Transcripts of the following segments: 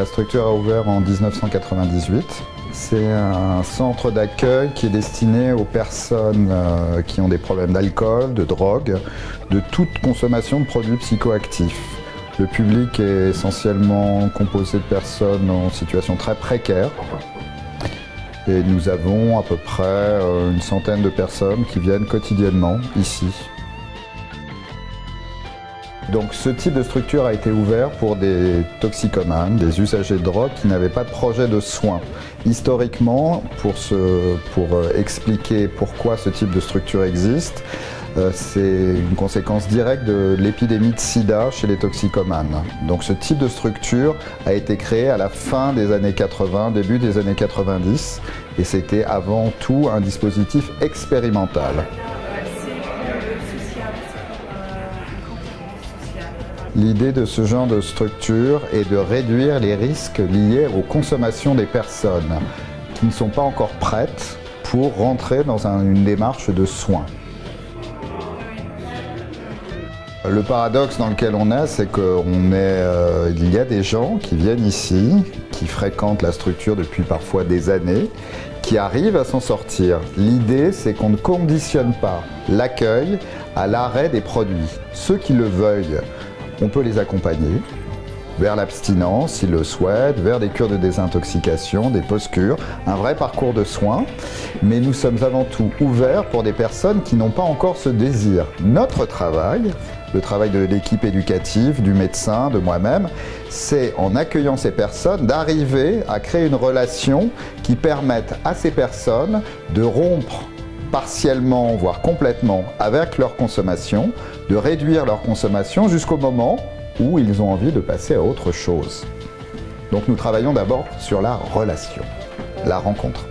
La structure a ouvert en 1998. C'est un centre d'accueil qui est destiné aux personnes qui ont des problèmes d'alcool, de drogue, de toute consommation de produits psychoactifs. Le public est essentiellement composé de personnes en situation très précaire. Et nous avons à peu près une centaine de personnes qui viennent quotidiennement ici. Donc ce type de structure a été ouvert pour des toxicomanes, des usagers de drogue qui n'avaient pas de projet de soins. Historiquement, pour expliquer pourquoi ce type de structure existe, c'est une conséquence directe de l'épidémie de sida chez les toxicomanes. Donc ce type de structure a été créé à la fin des années 80, début des années 90, et c'était avant tout un dispositif expérimental. L'idée de ce genre de structure est de réduire les risques liés aux consommations des personnes qui ne sont pas encore prêtes pour rentrer dans une démarche de soins. Le paradoxe dans lequel on est, c'est qu'il y a des gens qui viennent ici, qui fréquentent la structure depuis parfois des années, qui arrivent à s'en sortir. L'idée, c'est qu'on ne conditionne pas l'accueil à l'arrêt des produits. Ceux qui le veuillent, on peut les accompagner vers l'abstinence, s'ils le souhaitent, vers des cures de désintoxication, des post-cures, un vrai parcours de soins. Mais nous sommes avant tout ouverts pour des personnes qui n'ont pas encore ce désir. Notre travail, le travail de l'équipe éducative, du médecin, de moi-même, c'est en accueillant ces personnes d'arriver à créer une relation qui permette à ces personnes de rompre partiellement, voire complètement, avec leur consommation, de réduire leur consommation jusqu'au moment où ils ont envie de passer à autre chose. Donc nous travaillons d'abord sur la relation, la rencontre.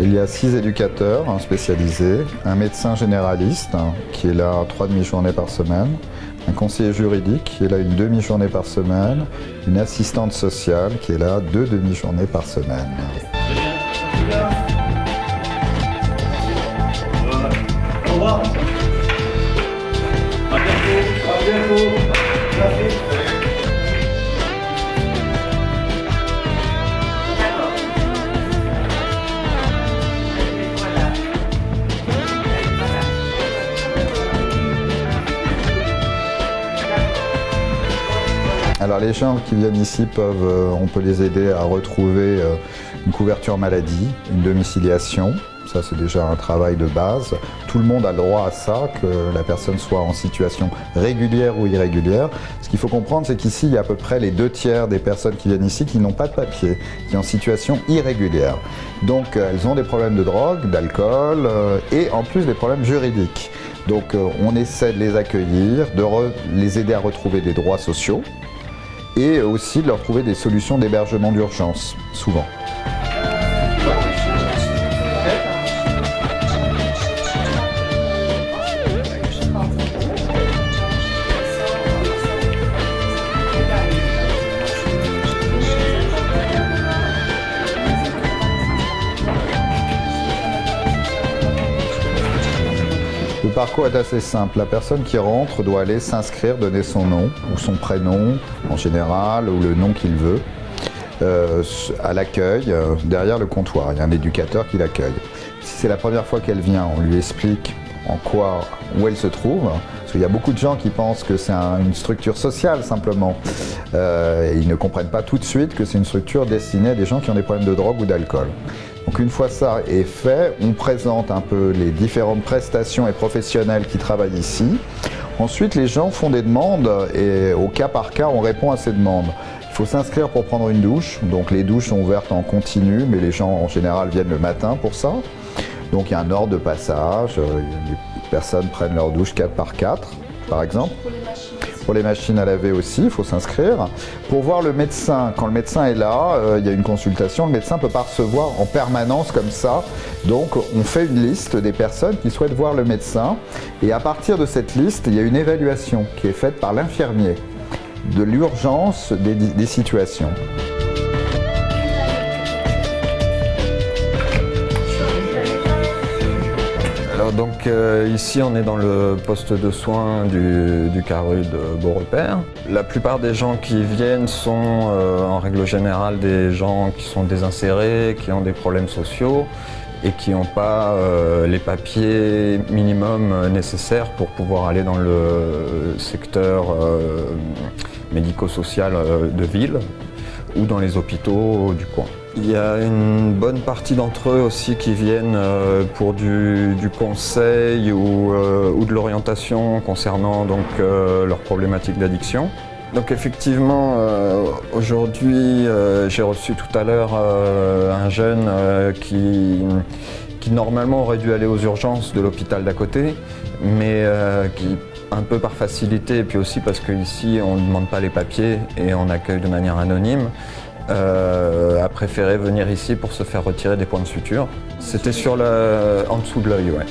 Il y a 6 éducateurs spécialisés, un médecin généraliste qui est là 3 demi-journées par semaine, un conseiller juridique qui est là une demi-journée par semaine, une assistante sociale qui est là 2 demi-journées par semaine. Au revoir. À bientôt. Merci. Alors les gens qui viennent ici on peut les aider à retrouver une couverture maladie, une domiciliation. Ça c'est déjà un travail de base. Tout le monde a le droit à ça, que la personne soit en situation régulière ou irrégulière. Ce qu'il faut comprendre, c'est qu'ici il y a à peu près les 2/3 des personnes qui viennent ici qui n'ont pas de papier, qui sont en situation irrégulière. Donc elles ont des problèmes de drogue, d'alcool et en plus des problèmes juridiques. Donc on essaie de les accueillir, de les aider à retrouver des droits sociaux, et aussi de leur trouver des solutions d'hébergement d'urgence, souvent. Le parcours est assez simple. La personne qui rentre doit aller s'inscrire, donner son nom ou son prénom en général ou le nom qu'il veut à l'accueil, derrière le comptoir. Il y a un éducateur qui l'accueille. Si c'est la première fois qu'elle vient, on lui explique où elle se trouve. Parce qu'il y a beaucoup de gens qui pensent que c'est une structure sociale simplement. Et ils ne comprennent pas tout de suite que c'est une structure destinée à des gens qui ont des problèmes de drogue ou d'alcool. Donc une fois ça est fait, on présente un peu les différentes prestations et professionnels qui travaillent ici. Ensuite, les gens font des demandes et au cas par cas, on répond à ces demandes. Il faut s'inscrire pour prendre une douche. Donc les douches sont ouvertes en continu, mais les gens en général viennent le matin pour ça. Donc il y a un ordre de passage. Les personnes prennent leur douche 4 par 4, par exemple. Pour les machines à laver aussi, il faut s'inscrire. Pour voir le médecin, quand le médecin est là, il y a une consultation, le médecin ne peut pas recevoir en permanence comme ça. Donc on fait une liste des personnes qui souhaitent voir le médecin. Et à partir de cette liste, il y a une évaluation qui est faite par l'infirmier de l'urgence des situations. Ici on est dans le poste de soins du Carru de Beaurepaire. La plupart des gens qui viennent sont en règle générale des gens qui sont désinsérés, qui ont des problèmes sociaux et qui n'ont pas les papiers minimums nécessaires pour pouvoir aller dans le secteur médico-social de ville ou dans les hôpitaux du coin. Il y a une bonne partie d'entre eux aussi qui viennent pour du conseil ou de l'orientation concernant leurs problématiques d'addiction. Donc effectivement, aujourd'hui, j'ai reçu tout à l'heure un jeune qui normalement aurait dû aller aux urgences de l'hôpital d'à côté, mais qui, un peu par facilité et puis aussi parce qu'ici on ne demande pas les papiers et on accueille de manière anonyme, a préféré venir ici pour se faire retirer des points de suture. C'était en dessous de l'œil, ouais.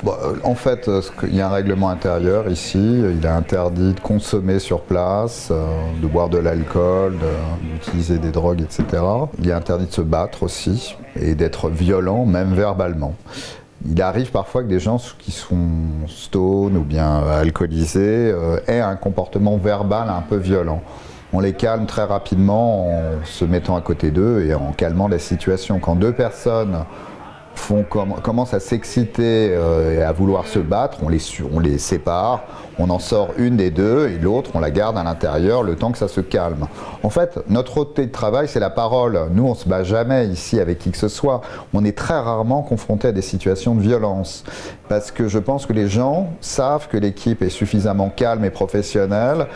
Bon, en fait, il y a un règlement intérieur ici. Il est interdit de consommer sur place, de boire de l'alcool, d'utiliser des drogues, etc. Il est interdit de se battre aussi et d'être violent, même verbalement. Il arrive parfois que des gens qui sont stone ou bien alcoolisés aient un comportement verbal un peu violent. On les calme très rapidement en se mettant à côté d'eux et en calmant la situation. Quand deux personnes commencent à s'exciter et à vouloir se battre, on les sépare, on en sort une des deux et l'autre on la garde à l'intérieur le temps que ça se calme. En fait, notre outil de travail c'est la parole. Nous on se bat jamais ici avec qui que ce soit. On est très rarement confronté à des situations de violence parce que je pense que les gens savent que l'équipe est suffisamment calme et professionnelle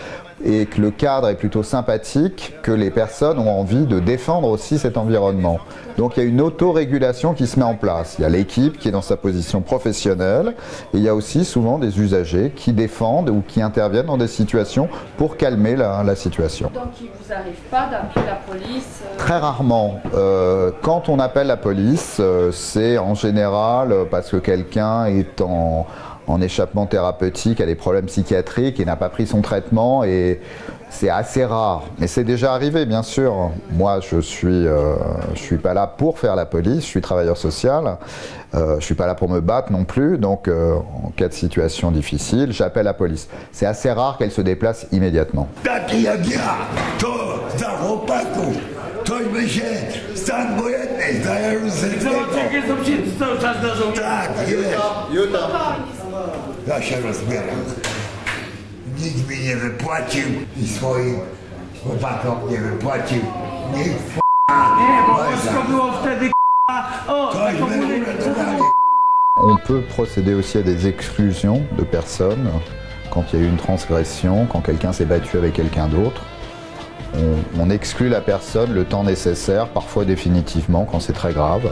et que le cadre est plutôt sympathique, que les personnes ont envie de défendre aussi cet environnement. Donc il y a une autorégulation qui se met en place. Il y a l'équipe qui est dans sa position professionnelle et il y a aussi souvent des usagers qui défendent ou qui interviennent dans des situations pour calmer la situation. Donc il ne vous arrive pas d'appeler la police Très rarement. Quand on appelle la police, c'est en général parce que quelqu'un est en échappement thérapeutique, a des problèmes psychiatriques et n'a pas pris son traitement et c'est assez rare. Mais c'est déjà arrivé, bien sûr. Moi, je suis pas là pour faire la police, je suis travailleur social. Je suis pas là pour me battre non plus, donc en cas de situation difficile, j'appelle la police. C'est assez rare qu'elle se déplace immédiatement. Ja się rozbieram. Nikt mi nie wypłacił i swoim chłopakom nie wypłacił. Nikt Nie, bo wszystko było wtedy o, taką On peut procéder aussi à des exclusions de personnes quand il y a eu une transgression, quand quelqu'un s'est battu avec quelqu'un d'autre. On exclut la personne le temps nécessaire, parfois définitivement quand c'est très grave.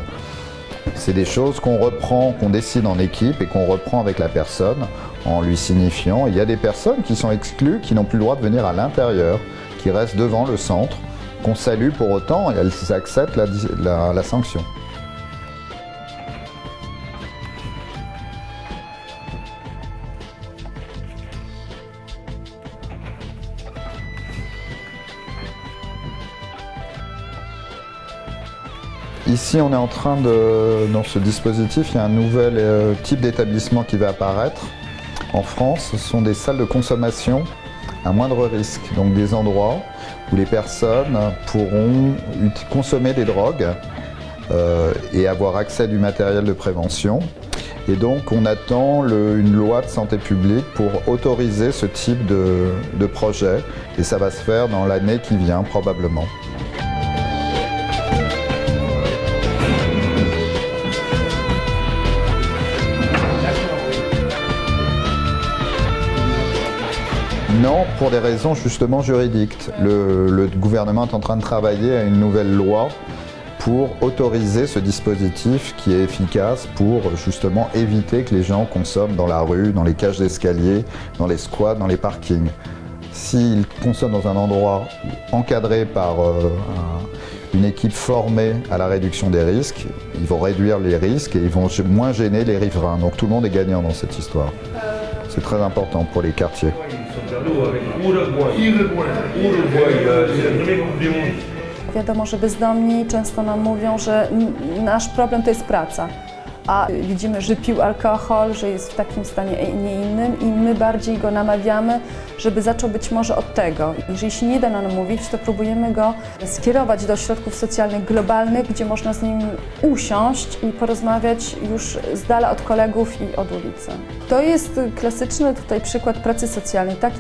C'est des choses qu'on reprend, qu'on décide en équipe et qu'on reprend avec la personne en lui signifiant. Il y a des personnes qui sont exclues, qui n'ont plus le droit de venir à l'intérieur, qui restent devant le centre, qu'on salue pour autant et elles acceptent la sanction. Ici, on est en train dans ce dispositif, il y a un nouvel type d'établissement qui va apparaître. En France, ce sont des salles de consommation à moindre risque, donc des endroits où les personnes pourront consommer des drogues et avoir accès à du matériel de prévention. Et donc, on attend une loi de santé publique pour autoriser ce type de projet. Et ça va se faire dans l'année qui vient, probablement. Non, pour des raisons justement juridiques. Le gouvernement est en train de travailler à une nouvelle loi pour autoriser ce dispositif qui est efficace pour justement éviter que les gens consomment dans la rue, dans les cages d'escalier, dans les squats, dans les parkings. S'ils consomment dans un endroit encadré par une équipe formée à la réduction des risques, ils vont réduire les risques et ils vont moins gêner les riverains. Donc tout le monde est gagnant dans cette histoire. C'est très important pour les quartiers. Wiadomo, że bezdomni często nam mówią, że nasz problem to jest praca. A widzimy, że pił alkohol, że jest w takim stanie, nie innym i my bardziej go namawiamy, żeby zaczął być może od tego. Jeżeli się nie da nam mówić, to próbujemy go skierować do ośrodków socjalnych globalnych, gdzie można z nim usiąść i porozmawiać już z dala od kolegów i od ulicy. To jest klasyczny tutaj przykład pracy socjalnej, tak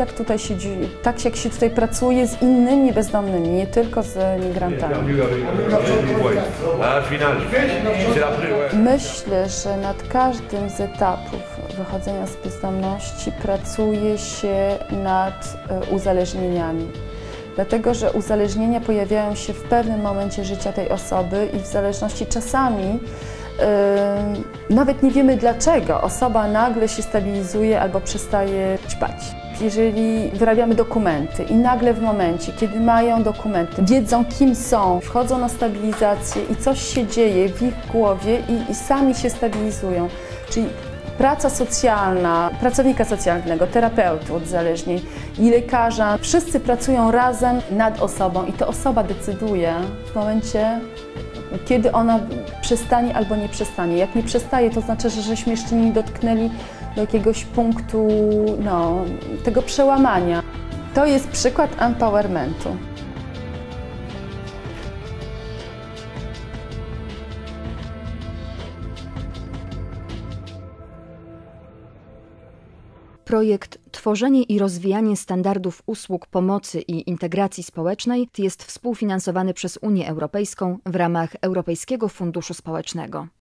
jak się tutaj pracuje z innymi bezdomnymi, nie tylko z migrantami. Myślę, że nad każdym z etapów wychodzenia z bezdomności pracuje się nad uzależnieniami. Dlatego, że uzależnienia pojawiają się w pewnym momencie życia tej osoby i w zależności czasami nawet nie wiemy dlaczego osoba nagle się stabilizuje albo przestaje ćpać. Jeżeli wyrabiamy dokumenty i nagle w momencie, kiedy mają dokumenty, wiedzą kim są, wchodzą na stabilizację i coś się dzieje w ich głowie i sami się stabilizują. Czyli praca socjalna, pracownika socjalnego, terapeuty uzależnień i lekarza, wszyscy pracują razem nad osobą i to osoba decyduje w momencie, kiedy ona przestanie albo nie przestanie. Jak nie przestaje, to znaczy, że żeśmy jeszcze nie dotknęli do jakiegoś punktu tego przełamania. To jest przykład empowermentu. Projekt Tworzenie i rozwijanie standardów usług pomocy i integracji społecznej jest współfinansowany przez Unię Europejską w ramach Europejskiego Funduszu Społecznego.